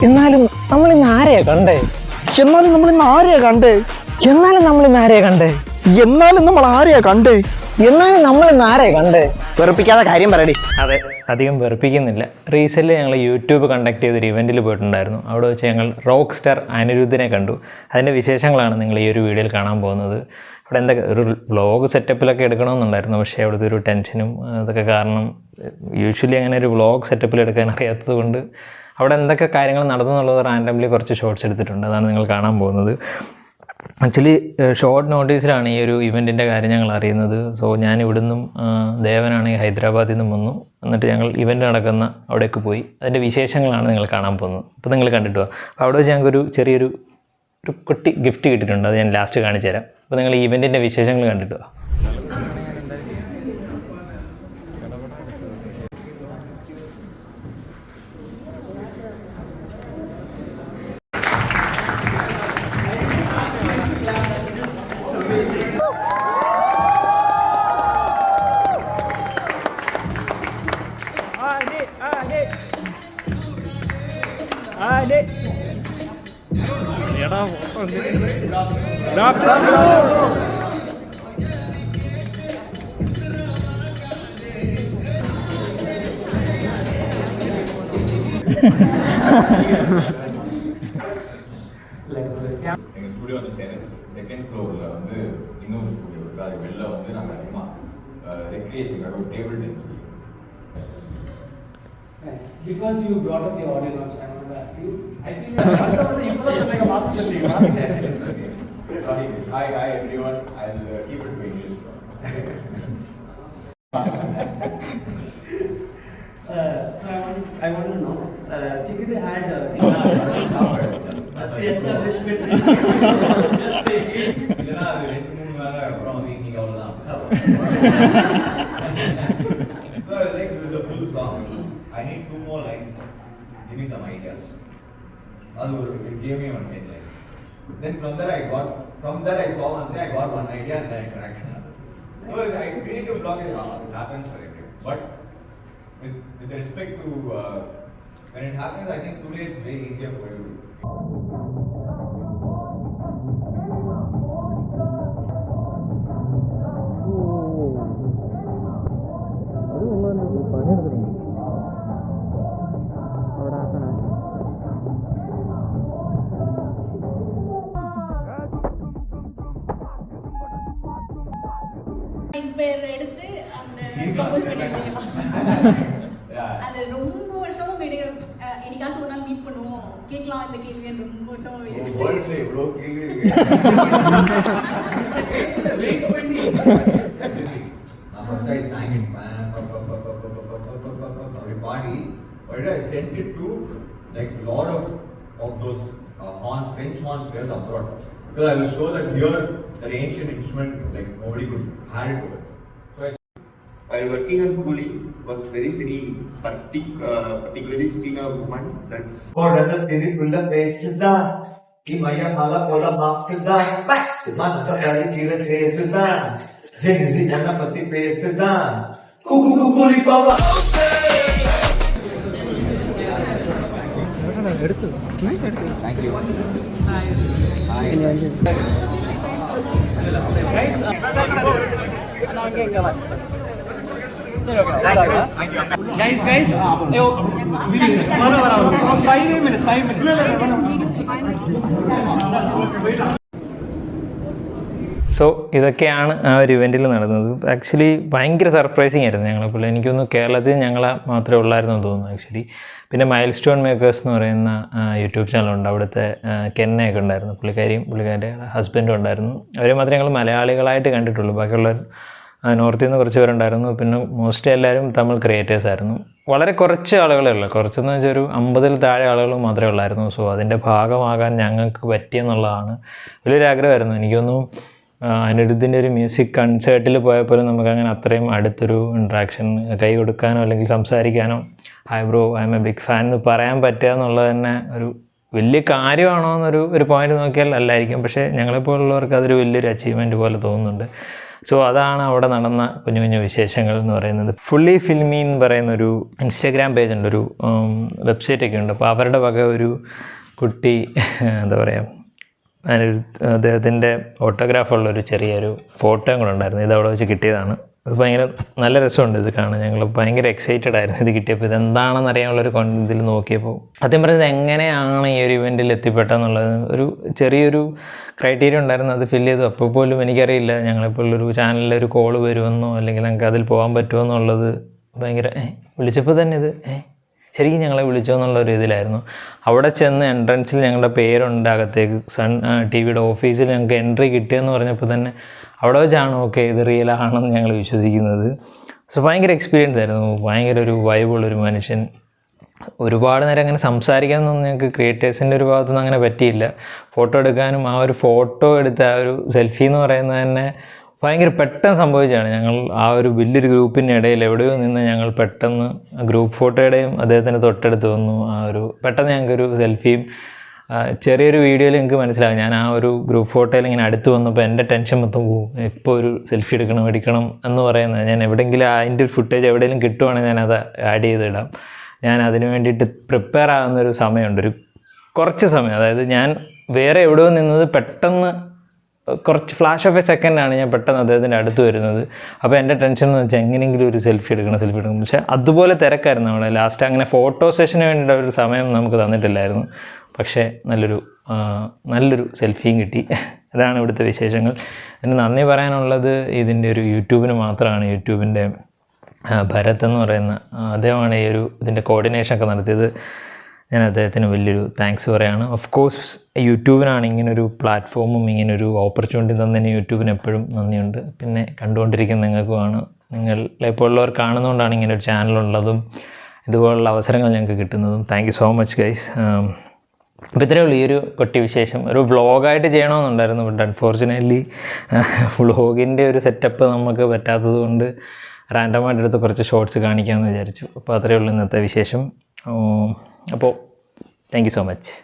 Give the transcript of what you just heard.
എന്നാലും നമ്മൾ ഇന്ന് ആരെയാ കണ്ടേ? എന്നാലും നമ്മൾ ഇന്ന് ആരെയാ കണ്ടേ? എന്നാലും നമ്മൾ ഇന്ന് ആരെയാ കണ്ടേ? എന്നാലും നമ്മൾ ആരെയാ കണ്ടേ? എന്നാലും നമ്മൾ ഇന്ന് ആരെയാ കണ്ടേ? വെറുപ്പിക്കാതെ കാര്യം പറയടി. അതെ, അധികം വെറുപ്പിക്കുന്നില്ല. റീസെൻ്റ്ലി ഞങ്ങൾ യൂട്യൂബ് കണ്ടക്ട് ചെയ്തൊരു ഇവൻറ്റിൽ പോയിട്ടുണ്ടായിരുന്നു. അവിടെ വെച്ച് ഞങ്ങൾ റോക്ക് സ്റ്റാർ അനിരുദ്ധിനെ കണ്ടു. അതിൻ്റെ വിശേഷങ്ങളാണ് നിങ്ങൾ ഈ ഒരു വീഡിയോയിൽ കാണാൻ പോകുന്നത്. അവിടെ എന്തൊക്കെ ഒരു വ്ളോഗ് സെറ്റപ്പിലൊക്കെ എടുക്കണമെന്നുണ്ടായിരുന്നു, പക്ഷേ അവിടുത്തെ ഒരു ടെൻഷനും അതൊക്കെ കാരണം യൂഷ്വലി അങ്ങനെ ഒരു വ്ളോഗ് സെറ്റപ്പിൽ എടുക്കാൻ അറിയാത്തത് കൊണ്ട് അവിടെ എന്തൊക്കെ കാര്യങ്ങൾ നടന്നു എന്നുള്ളത് റാൻഡംലി കുറച്ച് ഷോർട്സ് എടുത്തിട്ടുണ്ട്. അതാണ് നിങ്ങൾ കാണാൻ പോകുന്നത്. ആക്ച്വലി ഷോർട്ട് നോട്ടീസിലാണ് ഈ ഒരു ഇവൻറ്റിൻ്റെ കാര്യം ഞങ്ങൾ അറിയുന്നത്. സോ ഞാൻ ഇവിടുന്നും ദേവനാണെങ്കിൽ ഹൈദരാബാദിൽ നിന്നും വന്നു. എന്നിട്ട് ഞങ്ങൾ ഇവൻറ്റ് നടക്കുന്ന അവിടേക്ക് പോയി. അതിൻ്റെ വിശേഷങ്ങളാണ് നിങ്ങൾ കാണാൻ പോകുന്നത്. അപ്പോൾ നിങ്ങൾ കണ്ടിട്ട് പോകാം. അപ്പോൾ അവിടെ വെച്ച് ഞങ്ങൾക്കൊരു ചെറിയൊരു കുട്ടി ഗിഫ്റ്റ് കിട്ടിയിട്ടുണ്ട്. അത് ഞാൻ ലാസ്റ്റ് കാണിച്ചു തരാം. അപ്പോൾ നിങ്ങൾ ഈ ഇവൻറ്റിൻ്റെ വിശേഷങ്ങൾ കണ്ടിട്ട് പോകാം. எங்கள் ஸ்டுடியோ வந்து டெரஸ் செகண்ட் ஃப்ளோரில் வந்து இன்னொரு ஸ்டுடியோ இருக்குது. அது வெளில வந்து நாங்கள் சும்மா ரெக்ரியேஷனுக்காக ஒரு table tennis. Nice. Because you brought up the audio launch, I want to ask you. I feel like you put like a market. Sorry. Hi everyone. I'll keep it to English. So I want to know. Chikite had that's the establishment. இல்லைன்னா அது 2-3 நாள் அப்புறம் வந்து இன்னைக்கு அவ்வளோதான். So like this is a full song. I need 2 more lines. Give me some ideas. It gave me 1 10 lines. Then from that I saw one thing, I got one idea and then I cracked another. So creative block is it happens for everyone. But with respect to when it happens, I think today it's way easier for you. Inspire எடுத்து அந்த compose பண்ணிருக்கீங்களா? அது ரொம்ப வருஷமா என்னைக்காச்சும் ஒரு நாள் meet பண்ணுவோம், கேட்கலாம் இந்த கேள்வியை ரொம்ப வருஷமா வேர்ல்ட்ல எவ்வளோ கேள்வி இருக்கு. நான் first I sang it every party, but I sent it to like lot of those French horn players abroad, because I will show that here that ancient instrument like nobody could hand it over. While working on Coolie was very particularly seeing a woman that's the city full of faces da ki maya hala pola mask da manasa kali kira face da jenzi janapati face da kukuli baba Thank you. Guys, one 5 minutes. So ഇതൊക്കെയാണ് ആ ഒരു ഇവൻറ്റിൽ നടന്നത്. Actually ഭയങ്കര surprising ആയിരുന്നു ഞങ്ങളെപ്പോലെ. എനിക്കൊന്ന് കേരളത്തിൽ ഞങ്ങളെ മാത്രമേ ഉള്ളായിരുന്നു എന്ന് തോന്നുന്നു ആക്ച്വലി. പിന്നെ മൈൽ സ്റ്റോൺ മേക്കേഴ്സ് എന്ന് പറയുന്ന യൂട്യൂബ് ചാനലുണ്ട്. അവിടുത്തെ കെന്നയൊക്കെ ഉണ്ടായിരുന്നു. പുള്ളിക്കാരുടെ ഹസ്ബൻഡും ഉണ്ടായിരുന്നു. അവരെ മാത്രമേ ഞങ്ങൾ മലയാളികളായിട്ട് കണ്ടിട്ടുള്ളൂ. ബാക്കിയുള്ളവർ നോർത്തിൽ നിന്ന് കുറച്ച് പേരുണ്ടായിരുന്നു. പിന്നെ മോസ്റ്റ്ലി എല്ലാവരും തമിഴ് ക്രിയേറ്റേഴ്സ് ആയിരുന്നു. വളരെ കുറച്ച് ആളുകളേ ഉള്ളൂ. കുറച്ചെന്ന് വെച്ചാൽ ഒരു 50-ൽ താഴെ ആളുകൾ മാത്രമേ ഉള്ളായിരുന്നു. സോ അതിൻ്റെ ഭാഗമാകാൻ ഞങ്ങൾക്ക് പറ്റിയെന്നുള്ളതാണ് വലിയൊരു ആഗ്രഹമായിരുന്നു. എനിക്കൊന്നും അനിരുദ്ധിൻ്റെ ഒരു മ്യൂസിക് കൺസേർട്ടിൽ പോയപ്പോലും നമുക്കങ്ങനെ അത്രയും അടുത്തൊരു ഇൻട്രാക്ഷൻ കൈ കൊടുക്കാനോ അല്ലെങ്കിൽ സംസാരിക്കാനോ hi bro I am a big fan എന്ന് പറയാൻ പറ്റുക എന്നുള്ളത് തന്നെ ഒരു വലിയ കാര്യമാണോ എന്നൊരു പോയിന്റ് നോക്കിയാൽ അല്ലായിരിക്കും. പക്ഷേ ഞങ്ങളെപ്പോലുള്ളവർക്ക് അതൊരു വലിയൊരു അച്ചീവ്മെൻറ്റ് പോലെ തോന്നുന്നുണ്ട്. സോ അതാണ് അവിടെ നടന്ന കുഞ്ഞു കുഞ്ഞു വിശേഷങ്ങൾ എന്ന് പറയുന്നത്. ഫുള്ളി ഫിൽമി എന്ന് പറയുന്നൊരു ഇൻസ്റ്റാഗ്രാം പേജ് ഉണ്ട്, ഒരു വെബ്സൈറ്റൊക്കെ ഉണ്ട്. അപ്പോൾ അവരുടെ വക ഒരു കുട്ടി എന്താ പറയുക, അതിനൊരു അദ്ദേഹത്തിൻ്റെ ഓട്ടോഗ്രാഫുള്ളൊരു ചെറിയൊരു ഫോട്ടോയും കൂടെ ഉണ്ടായിരുന്നു. ഇത് അവിടെ വെച്ച് കിട്ടിയതാണ്. അത് ഭയങ്കര നല്ല രസമുണ്ട് ഇത് കാണാൻ. ഞങ്ങൾ ഭയങ്കര എക്സൈറ്റഡ് ആയിരുന്നു ഇത് കിട്ടിയപ്പോൾ. ഇതെന്താണെന്ന് അറിയാനുള്ളൊരു ഇതിൽ നോക്കിയപ്പോൾ സത്യം പറയുന്നത് എങ്ങനെയാണ് ഈ ഒരു ഇവൻറ്റിൽ എത്തിപ്പെട്ടെന്നുള്ളത് ഒരു ചെറിയൊരു ക്രൈറ്റീരിയ ഉണ്ടായിരുന്നു. അത് ഫില്ല് ചെയ്തു. അപ്പോൾ പോലും എനിക്കറിയില്ല ഞങ്ങളിപ്പോൾ ഒരു ചാനലിലൊരു കോള് വരുമെന്നോ അല്ലെങ്കിൽ ഞങ്ങൾക്ക് അതിൽ പോകാൻ പറ്റുമോ എന്നുള്ളത്. ഭയങ്കര വിളിച്ചപ്പോൾ തന്നെ ഇത് ശരിക്കും ഞങ്ങളെ വിളിച്ചോ എന്നുള്ളൊരു ഇതിലായിരുന്നു. അവിടെ ചെന്ന് എൻട്രൻസിൽ ഞങ്ങളുടെ പേരുണ്ട്, അകത്തേക്ക് സൺ ടി വിയുടെ ഓഫീസിൽ ഞങ്ങൾക്ക് എൻട്രി കിട്ടിയെന്ന് പറഞ്ഞപ്പോൾ തന്നെ അവിടെ വെച്ചാണ് ഓക്കെ ഇത് റിയൽ ആണെന്ന് ഞങ്ങൾ വിശ്വസിക്കുന്നത്. സോ ഭയങ്കര എക്സ്പീരിയൻസ് ആയിരുന്നു. ഭയങ്കര ഒരു വൈബുള്ളൊരു മനുഷ്യൻ. ഒരുപാട് നേരം അങ്ങനെ സംസാരിക്കാനൊന്നും ഞങ്ങൾക്ക് ക്രിയേറ്റേഴ്സിൻ്റെ ഒരു ഭാഗത്തുനിന്ന് അങ്ങനെ പറ്റിയില്ല. ഫോട്ടോ എടുക്കാനും ആ ഒരു ഫോട്ടോ എടുത്ത ആ ഒരു സെൽഫി എന്ന് പറയുന്നത് തന്നെ ഭയങ്കര പെട്ടെന്ന് സംഭവിച്ചതാണ്. ഞങ്ങൾ ആ ഒരു വലിയൊരു ഗ്രൂപ്പിൻ്റെ ഇടയിൽ എവിടെയോ നിന്ന് ഞങ്ങൾ പെട്ടെന്ന് ഗ്രൂപ്പ് ഫോട്ടോയുടെയും അദ്ദേഹത്തിൻ്റെ തൊട്ടടുത്ത് വന്നു. ആ ഒരു പെട്ടെന്ന് ഞങ്ങൾക്കൊരു സെൽഫിയും ചെറിയൊരു വീഡിയോയിൽ എനിക്ക് മനസ്സിലാകും. ഞാൻ ആ ഒരു ഗ്രൂപ്പ് ഫോട്ടോയിൽ ഇങ്ങനെ അടുത്ത് വന്നപ്പോൾ എൻ്റെ ടെൻഷൻ മൊത്തം പോകും. ഇപ്പോൾ ഒരു സെൽഫി എടുക്കണം എന്ന് പറയുന്നത്. ഞാൻ എവിടെയെങ്കിലും അതിൻ്റെ ഒരു ഫുട്ടേജ് എവിടെയെങ്കിലും കിട്ടുവാണെങ്കിൽ ഞാനത് ആഡ് ചെയ്തിടാം. ഞാൻ അതിന് വേണ്ടിയിട്ട് പ്രിപ്പയർ ആകുന്നൊരു സമയമുണ്ട്, ഒരു കുറച്ച് സമയം. അതായത് ഞാൻ വേറെ എവിടെയോ നിന്നത് പെട്ടെന്ന് കുറച്ച് ഫ്ലാഷ് ഓഫ് എ സെക്കൻഡാണ് ഞാൻ പെട്ടെന്ന് അദ്ദേഹത്തിൻ്റെ അടുത്ത് വരുന്നത്. അപ്പോൾ എൻ്റെ ടെൻഷൻ എന്ന് വെച്ചാൽ എങ്ങനെയെങ്കിലും ഒരു സെൽഫി എടുക്കണം. പക്ഷേ അതുപോലെ തിരക്കായിരുന്നു അവിടെ. ലാസ്റ്റ് അങ്ങനെ ഫോട്ടോ സെഷന് വേണ്ടിയിട്ട് ഒരു സമയം നമുക്ക് തന്നിട്ടില്ലായിരുന്നു. പക്ഷേ നല്ലൊരു സെൽഫിയും കിട്ടി. അതാണ് ഇവിടുത്തെ വിശേഷങ്ങൾ. ഇതിന് നന്ദി പറയാനുള്ളത് ഇതിൻ്റെ ഒരു യൂട്യൂബിന് മാത്രമാണ്. യൂട്യൂബിൻ്റെ ഭരത് എന്ന് പറയുന്ന അദ്ദേഹമാണ് ഇതിൻ്റെ കോർഡിനേഷനൊക്കെ നടത്തിയത്. ഞാൻ അദ്ദേഹത്തിന് വലിയൊരു താങ്ക്സ് പറയുകയാണ്. ഓഫ് കോഴ്സ് യൂട്യൂബിനാണ് ഇങ്ങനൊരു പ്ലാറ്റ്ഫോമും ഇങ്ങനൊരു ഓപ്പർച്യൂണിറ്റി തന്നതിന് യൂട്യൂബിന് എപ്പോഴും നന്ദിയുണ്ട്. പിന്നെ കണ്ടുകൊണ്ടിരിക്കുന്ന നിങ്ങൾക്കുമാണ്. നിങ്ങളെപ്പോലുള്ളവർ കാണുന്നതുകൊണ്ടാണ് ഇങ്ങനൊരു ചാനലുള്ളതും ഇതുപോലുള്ള അവസരങ്ങൾ ഞങ്ങൾക്ക് കിട്ടുന്നതും. Thank you so much guys. അപ്പോൾ ഇത്രയേ ഉള്ളൂ ഈ ഒരു കൊട്ടി വിശേഷം. ഒരു വ്ളോഗായിട്ട് ചെയ്യണമെന്നുണ്ടായിരുന്നു, ബട്ട് അൺഫോർച്ചുനേറ്റ്ലി വ്ളോഗിൻ്റെ ഒരു സെറ്റപ്പ് നമുക്ക് പറ്റാത്തത് കൊണ്ട് റാൻഡമായിട്ട് എടുത്ത് കുറച്ച് ഷോർട്സ് കാണിക്കാമെന്ന് വിചാരിച്ചു. അപ്പോൾ അത്രയേ ഉള്ളൂ ഇന്നത്തെ വിശേഷം. അപ്പോൾ താങ്ക് യു സോ മച്ച്.